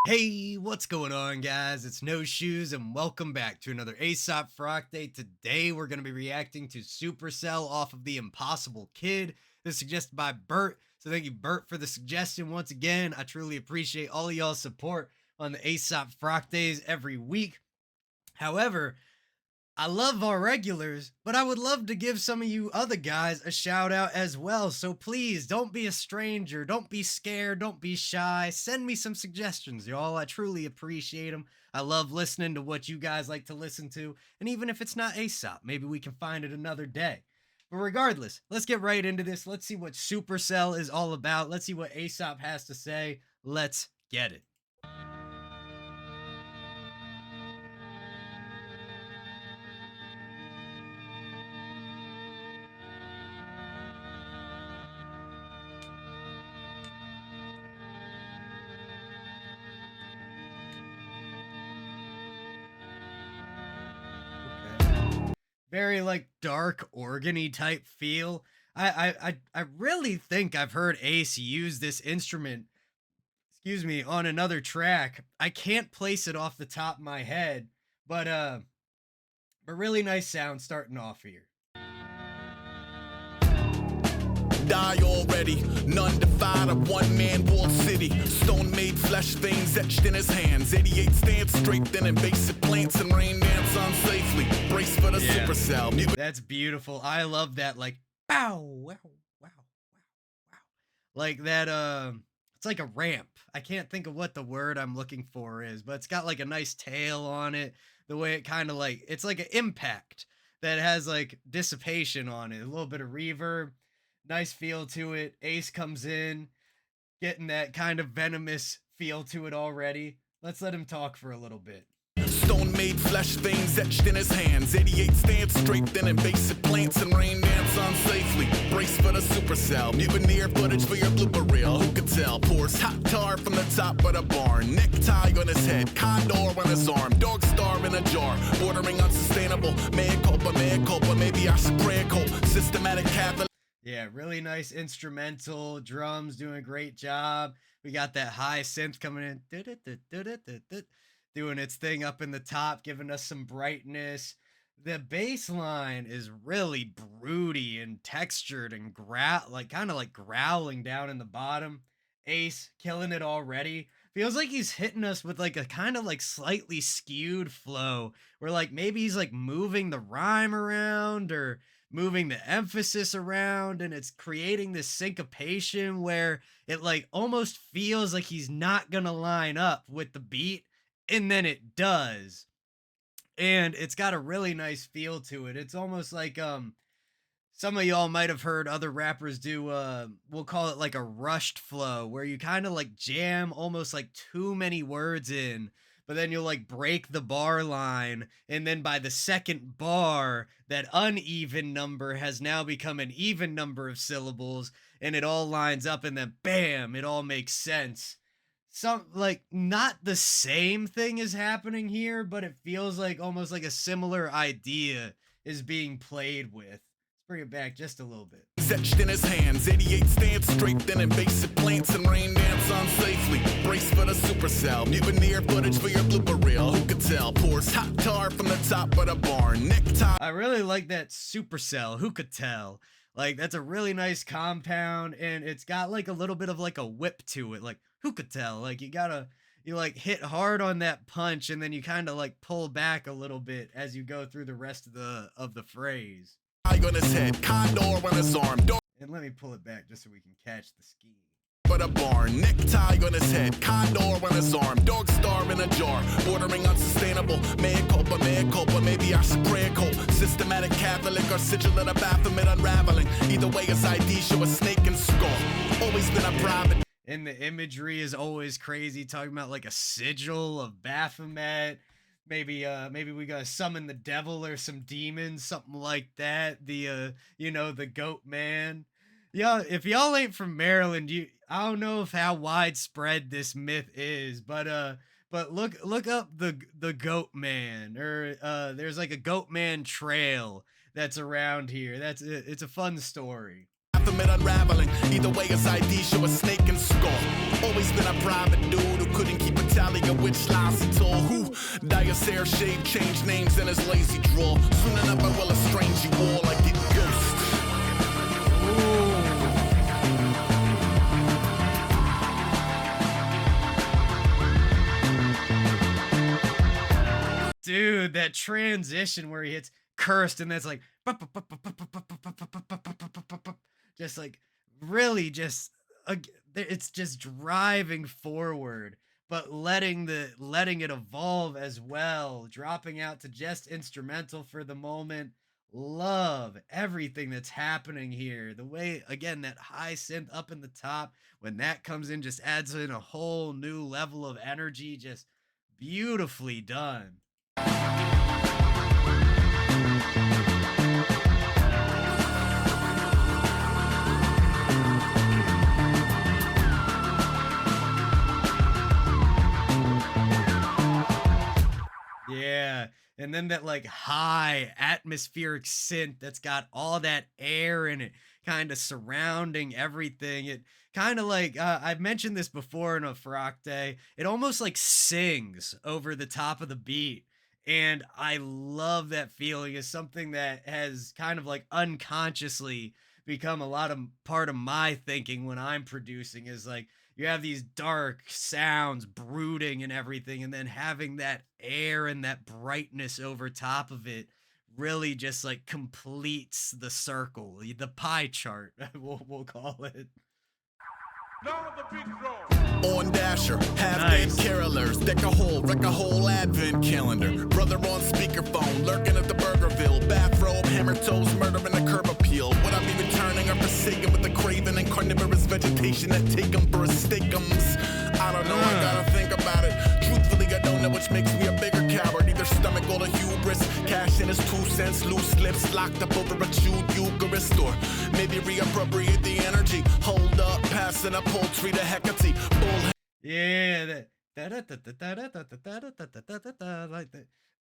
Hey, what's going on, guys? It's No Shoes, and welcome back to another Aesop Frock Day. Today, we're going to be reacting to Supercell off of The Impossible Kid. This is suggested by Bert. So, thank you, Bert, for the suggestion once again. I truly appreciate all of y'all's support on the Aesop Frock Days every week. However, I love our regulars, but I would love to give some of you other guys a shout out as well. So please don't be a stranger. Don't be scared. Don't be shy. Send me some suggestions, y'all. I truly appreciate them. I love listening to what you guys like to listen to. And even if it's not Aesop, maybe we can find it another day. But regardless, let's get right into this. Let's see what Supercell is all about. Let's see what Aesop has to say. Let's get it. Very like dark organy type feel. I really think I've heard Ace use this instrument, excuse me, on another track. I can't place it off the top of my head, but really nice sound starting off here. Die already, none defied a one-man walled city. Stone made flesh veins etched in his hands. 88 stands straight, then invasive plants and rain dance on safely. Brace for the supercell. That's beautiful. I love that, like bow wow wow wow wow. Like that it's like a ramp. I can't think of what the word I'm looking for is, but it's got like a nice tail on it. The way it kind of like it's like an impact that has like dissipation on it. A little bit of reverb, nice feel to it. Ace comes in, getting that kind of venomous feel to it already. Let's let him talk for a little bit. Stone made flesh veins etched in his hands. 88 stands straight, then invasive plants and rain dance on safely. Brace for the supercell. Mutineer footage for your blooper reel. Who could tell? Pours hot tar from the top of the barn. Necktie on his head, condor on his arm. Dog star in a jar, bordering unsustainable. Mea culpa, maybe I should pray a cope. Systematic Catholic. Yeah, really nice instrumental, drums doing a great job. We got that high synth coming in, doing its thing up in the top, giving us some brightness. The bass line is really broody and textured and like kind of like growling down in the bottom. Ace killing it already. Feels like he's hitting us with like a kind of like slightly skewed flow where like maybe he's like moving the rhyme around or moving the emphasis around, and it's creating this syncopation where it like almost feels like he's not gonna line up with the beat, and then it does. And it's got a really nice feel to it. It's almost like some of y'all might have heard other rappers do we'll call it like a rushed flow where you kind of like jam almost like too many words in, but then you'll like break the bar line, and then by the second bar that uneven number has now become an even number of syllables, and it all lines up, and then bam, it all makes sense. Some like not the same thing is happening here, but it feels like almost like a similar idea is being played with. Let's bring it back just a little bit. Etched in his hands, 88 stands straight, then invasive plants and rain dance on safely. Brace for the supercell. Mutineer footage for your blooper reel. Who could tell? Pours hot tar from the top of the barn. Necktie. I really like that supercell. Who could tell? Like that's a really nice compound, and it's got like a little bit of like a whip to it. Like who could tell? Like you like hit hard on that punch, and then you kind of like pull back a little bit as you go through the rest of the phrase. On his head, condor on his arm. And let me pull it back just so we can catch the scheme. But a barn, necktie on his head, condor on his arm, dog star in a jar, bordering unsustainable. Mea culpa, maybe I should pray a cope. Systematic Catholic or sigil in a Baphomet unraveling. Either way, his ID show a snake and skull. Always been a private. And the imagery is always crazy, talking about like a sigil of Baphomet. Maybe we gotta summon the devil or some demons, something like that. The the goat man. Yeah, if y'all ain't from Maryland, I don't know if how widespread this myth is, but look up the goat man, or there's like a goat man trail that's around here. It's a fun story. path of it unraveling. Either way, his ID show a snake and skull. Always been a private dude who couldn't keep a tally of which lies he told. Who dye his hair, shave, change names in his lazy drawl. Soon enough, I will estrange you all like it ghost. Dude, that transition where he hits cursed and that's like just like really just it's just driving forward, but letting it evolve as well, dropping out to just instrumental for the moment. Love everything that's happening here. The way, again, that high synth up in the top, when that comes in, just adds in a whole new level of energy. Just beautifully done. Yeah. And then that like high atmospheric synth that's got all that air in it, kind of surrounding everything. It kind of like, I've mentioned this before in a Day. It almost like sings over the top of the beat. And I love that feeling. Is something that has kind of like unconsciously become a lot of part of my thinking when I'm producing, is like, you have these dark sounds brooding and everything, and then having that air and that brightness over top of it really just like completes the circle, the pie chart, we'll call it. Now the big draw. On Dasher, half-dead Nice. carolers, wreck a whole advent calendar. Brother on speakerphone, lurking at the Burgerville. Bathrobe, hammer toes, murdering the curb appeal. Would I be returning or forsaken with the craven and carnivorous vegetation that take 'em for a steakums? I don't know, I gotta think about it. Truthfully, I don't know which makes me a bigger coward. Either stomach or the hubris. Cash in his 2 cents, loose lips locked up over a chewed Eucharist. Or maybe reappropriate the energy. Hold up, passing a poultry to Hecate. Bullhead. Yeah, like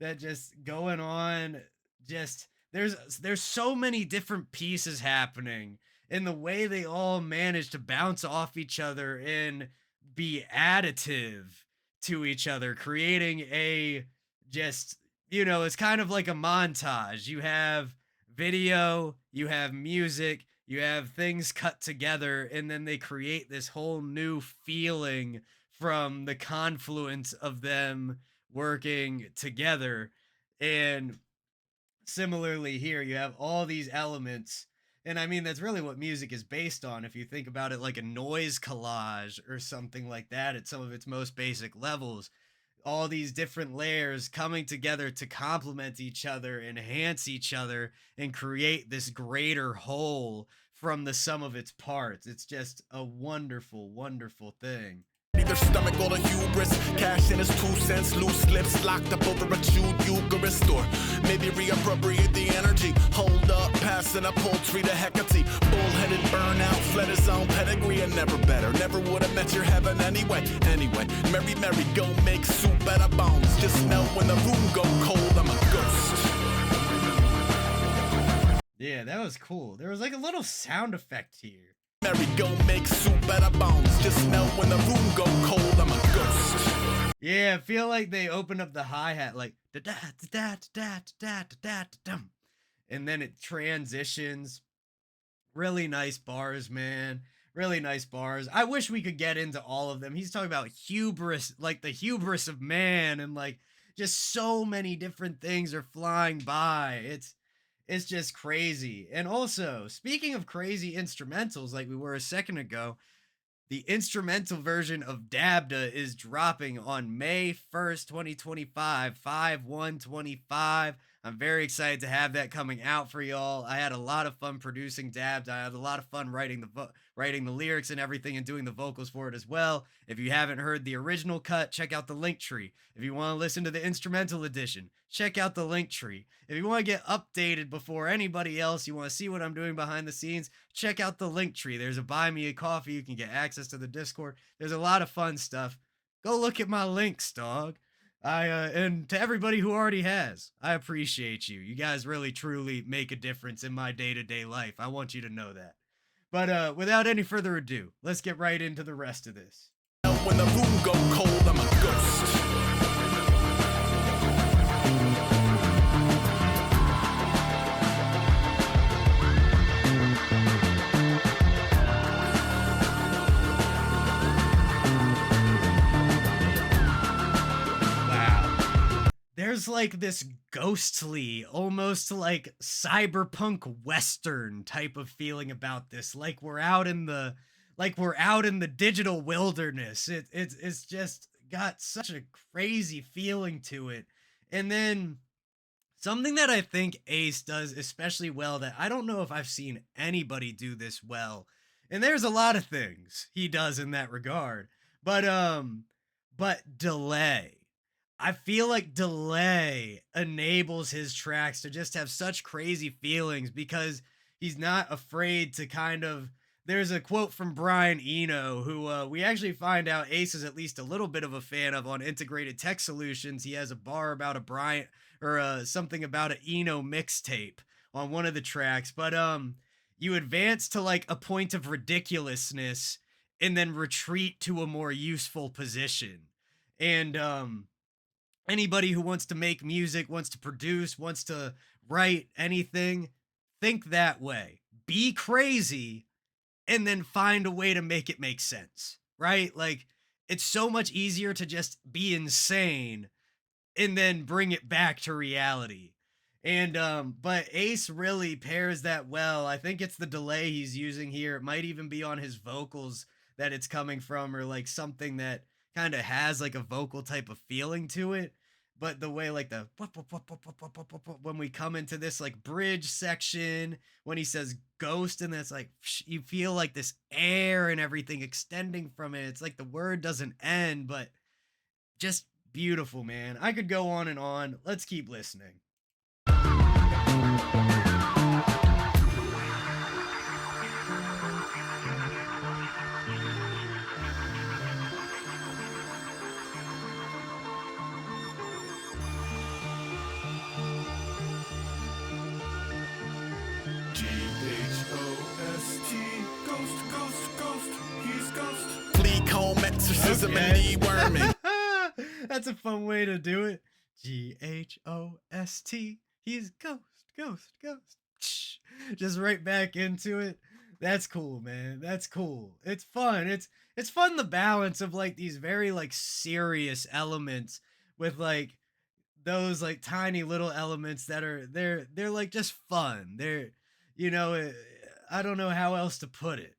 that just going on. Just there's so many different pieces happening, and the way they all manage to bounce off each other and be additive to each other, creating a just, it's kind of like a montage. You have video, you have music, you have things cut together, and then they create this whole new feeling from the confluence of them working together. And similarly here, you have all these elements. And I mean, that's really what music is based on. If you think about it like a noise collage or something like that at some of its most basic levels, all these different layers coming together to complement each other, enhance each other, and create this greater whole from the sum of its parts. It's just a wonderful, wonderful thing. Either stomach or the hubris. Cash in his 2 cents, loose lips locked up over a chewed Eucharist. Or maybe reappropriate the energy. Hold up, passing a poultry to Hecate. Bullheaded burnout, fled his own pedigree and never better. Never would have met your heaven anyway. Anyway, Mary, Mary, go make soup out of bones. Just know when the room go cold, I'm a ghost. Yeah, that was cool. There was like a little sound effect here. Mary, go make soup out of bones. Just know when the room go cold, I'm a ghost. Yeah, I feel like they opened up the hi-hat like da da da da da da da dum, and then it transitions. Really nice bars, man. Really nice bars. I wish we could get into all of them. He's talking about hubris, like the hubris of man, and like just so many different things are flying by. It's just crazy. And also, speaking of crazy instrumentals, like we were a second ago, the instrumental version of Dabda is dropping on May 1st, 2025, 5/1/25. I'm very excited to have that coming out for y'all. I had a lot of fun producing Dabda. I had a lot of fun writing the lyrics and everything and doing the vocals for it as well. If you haven't heard the original cut, check out the link tree. If you want to listen to the instrumental edition, check out the link tree. If you want to get updated before anybody else, you want to see what I'm doing behind the scenes, check out the link tree. There's a buy me a coffee. You can get access to the Discord. There's a lot of fun stuff. Go look at my links, dog. And to everybody who already has, I appreciate you. You guys really truly make a difference in my day-to-day life. I want you to know that. But without any further ado, let's get right into the rest of this. When the room go cold, I'm a ghost. There's like this ghostly, almost like cyberpunk western type of feeling about this. Like we're out in the digital wilderness. It's just got such a crazy feeling to it. And then something that I think Ace does especially well that I don't know if I've seen anybody do this well. And there's a lot of things he does in that regard. But delay. I feel like delay enables his tracks to just have such crazy feelings because he's not afraid to kind of. There's a quote from Brian Eno, who we actually find out Ace is at least a little bit of a fan of on Integrated Tech Solutions. He has a bar about a Brian or something about an Eno mixtape on one of the tracks. But you advance to like a point of ridiculousness and then retreat to a more useful position. And anybody who wants to make music, wants to produce, wants to write anything, think that way. Be crazy and then find a way to make it make sense, right? Like, it's so much easier to just be insane and then bring it back to reality. And but Ace really pairs that well. I think it's the delay he's using here. It might even be on his vocals that it's coming from, or like something that kind of has like a vocal type of feeling to it. But the way like the when we come into this like bridge section, when he says ghost, and that's like you feel like this air and everything extending from it. It's like the word doesn't end, but just beautiful, man. I could go on and on. Let's keep listening. Exorcism and deworming. That's a fun way to do it. Ghost. He's ghost. Just right back into it. That's cool, man. That's cool. It's fun. It's fun the balance of like these very like serious elements with like those like tiny little elements that are they're like just fun. I don't know how else to put it.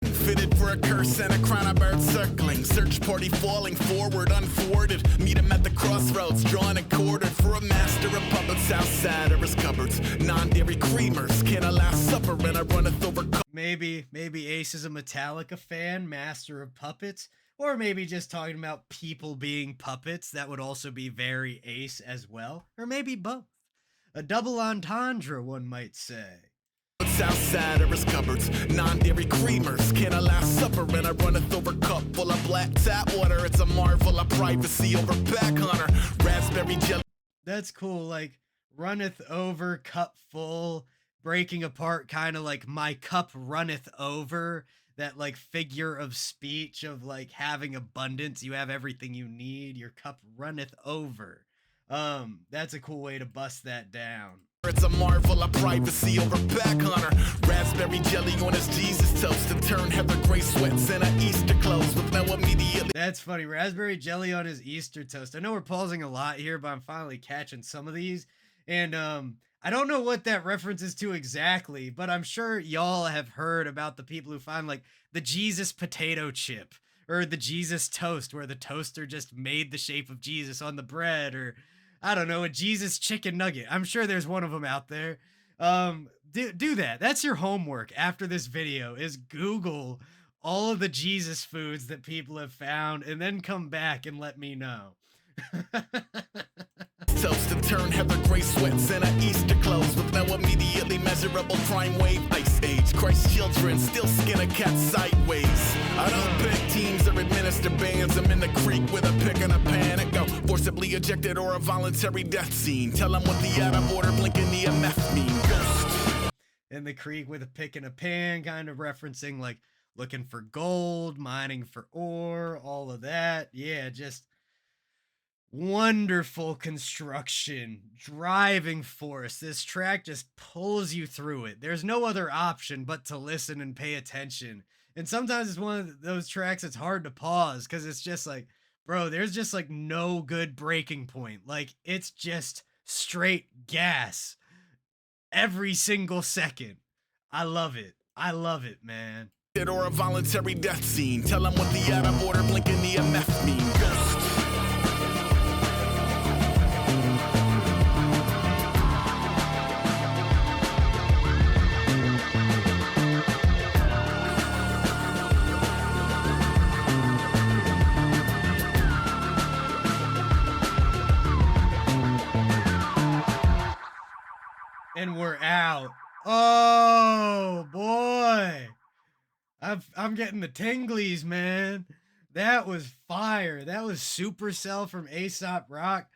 Fitted for a curse and a crown of birds circling. Search party falling forward, unthwarted. Meet him at the crossroads, drawn and quartered for a master of puppets outside of his cupboards. Non-dairy creamers, can a last supper and I runneth over. Maybe Ace is a Metallica fan, master of puppets, or maybe just talking about people being puppets. That would also be very Ace as well, or maybe both. A double entendre, one might say. Outside of his cupboards, non-dairy creamers, can a last supper and I runneth over cup full of black tap water. It's a marvel of privacy over back hunter, raspberry jelly. That's cool, like runneth over, cup full, breaking apart, kind of like my cup runneth over. That like figure of speech of like having abundance, you have everything you need, your cup runneth over. That's a cool way to bust that down. It's a marvel of privacy over back hunter, raspberry jelly on his Jesus toast and turn Heather Gray sweats in a Easter clothes with no immediate. That's funny, raspberry jelly on his Easter toast. I know we're pausing a lot here, but I'm finally catching some of these, and I don't know what that references to exactly, but I'm sure y'all have heard about the people who find like the Jesus potato chip or the Jesus toast, where the toaster just made the shape of Jesus on the bread, or I don't know, a Jesus chicken nugget. I'm sure there's one of them out there. Do that. That's your homework after this video, is Google all of the Jesus foods that people have found and then come back and let me know. Toast and turn Heather Gray sweats in a Easter clothes with no immediately measurable crime wave. Ice age, Christ's children still skin a cat sideways. I don't pick teams or administer bans. I'm in the creek with a pick and a pan and go forcibly ejected or a voluntary death scene. Tell them what the out of order blinking EMF mean. Ghost. in the creek with a pick and a pan, kind of referencing like looking for gold, mining for ore, all of that. Yeah, just wonderful construction, driving force. This track just pulls you through it. There's no other option but to listen and pay attention. And sometimes it's one of those tracks it's hard to pause because it's just like, bro, there's just like no good breaking point. Like it's just straight gas every single second. I love it. I love it, man. Or a voluntary death scene. Tell them what the out of order blinking EMF mean. Ghost. And we're out. Oh boy. I'm getting the tinglies, man. That was fire. That was Supercell from Aesop Rock.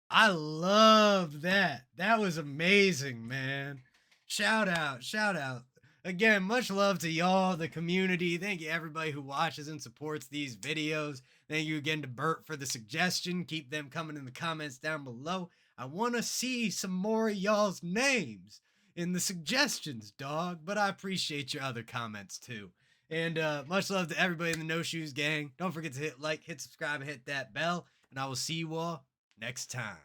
I loved that. That was amazing, man. Shout out, shout out. Again, much love to y'all, the community. Thank you, everybody who watches and supports these videos. Thank you again to Bert for the suggestion. Keep them coming in the comments down below. I want to see some more of y'all's names in the suggestions, dog. But I appreciate your other comments too. And much love to everybody in the No Shoes gang. Don't forget to hit like, hit subscribe, and hit that bell. And I will see you all next time.